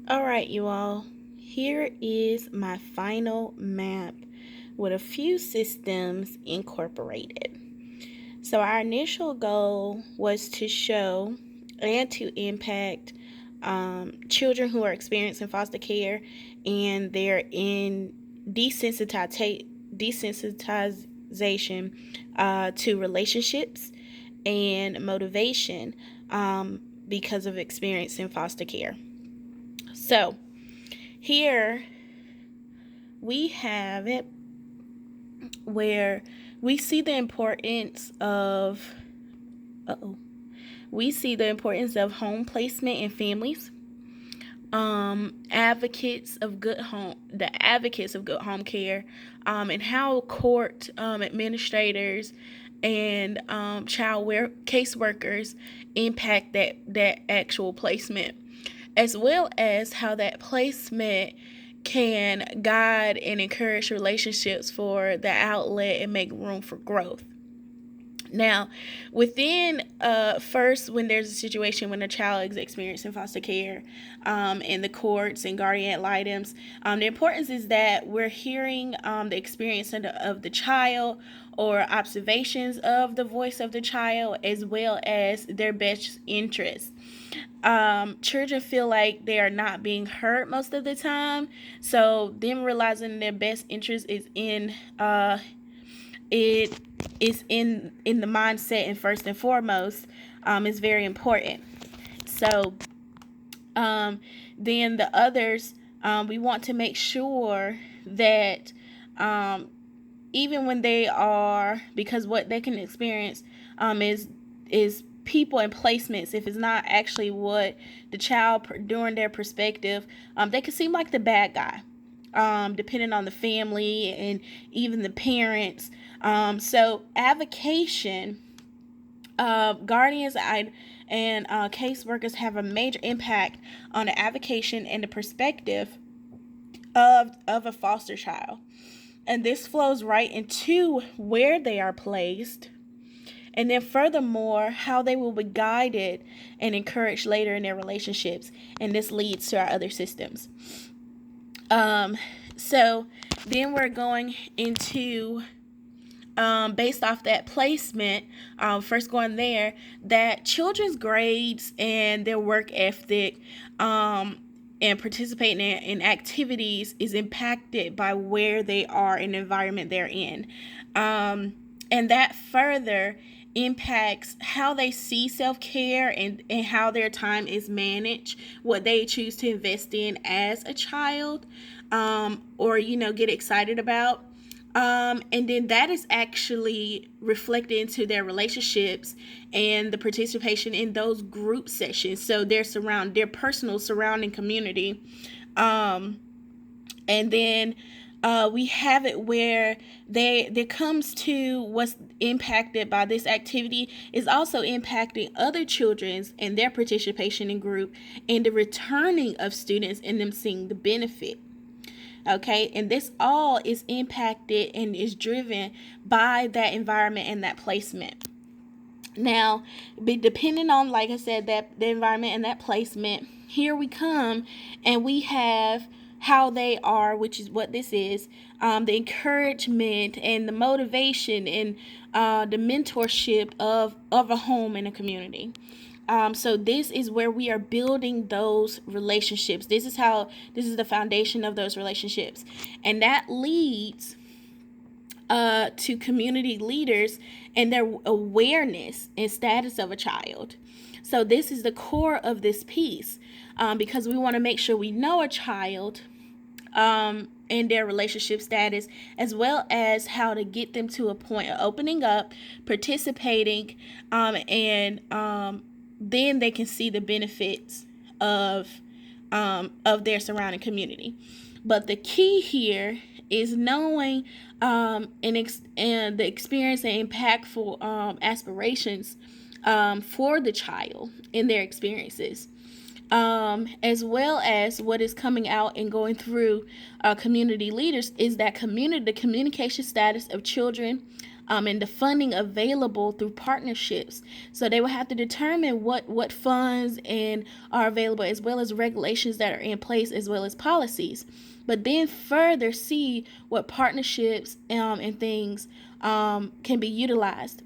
All right, you all. Here is my final map with a few systems incorporated. So, our initial goal was to show and to impact children who are experiencing foster care and they're in desensitization to relationships and motivation because of experience in foster care. So, here we have it where we see the importance of uh-oh, we see the importance of home placement in families, advocates of good home care, and how court administrators and child caseworkers impact that actual placement, as well as how that placement can guide and encourage relationships for the outlet and make room for growth. Now, within first, when there's a situation when a child is experiencing foster care in the courts and guardian ad litems, the importance is that we're hearing the experience of the child or observations of the voice of the child as well as their best interests. Children feel like they are not being heard most of the time, so them realizing their best interest is in it is in the mindset, and first and foremost is very important. So um, then the others, we want to make sure that um, even when they are, because what they can experience is people and placements, if it's not actually what the child during their perspective, they can seem like the bad guy, depending on the family and even the parents. So avocation, guardians and caseworkers have a major impact on the avocation and the perspective of a foster child. And this flows right into where they are placed, and then furthermore, how they will be guided and encouraged later in their relationships. And this leads to our other systems. Um, so then we're going into based off that placement, first going there, that children's grades and their work ethic and participating in activities is impacted by where they are in the environment they're in. And that further impacts how they see self-care and how their time is managed, what they choose to invest in as a child, or get excited about, and then that is actually reflected into their relationships and the participation in those group sessions. So their personal surrounding community. And then we have it where there comes to what's impacted by this activity is also impacting other children's and their participation in group and the returning of students and them seeing the benefit. Okay, and this all is impacted and is driven by that environment and that placement. Now, depending on, like I said, that the environment and that placement, here we come and we have how they are, which is what this is, the encouragement and the motivation and the mentorship of a home and a community. So this is where we are building those relationships. This is the foundation of those relationships, and that leads to community leaders and their awareness and status of a child. So this is the core of this piece, because we want to make sure we know a child and their relationship status, as well as how to get them to a point of opening up, participating, and then they can see the benefits of their surrounding community. But the key here is knowing and the experience and impactful aspirations for the child in their experiences, as well as what is coming out and going through community leaders is that the communication status of children, and the funding available through partnerships. So they will have to determine what funds and are available, as well as regulations that are in place, as well as policies. But then further see what partnerships and things can be utilized.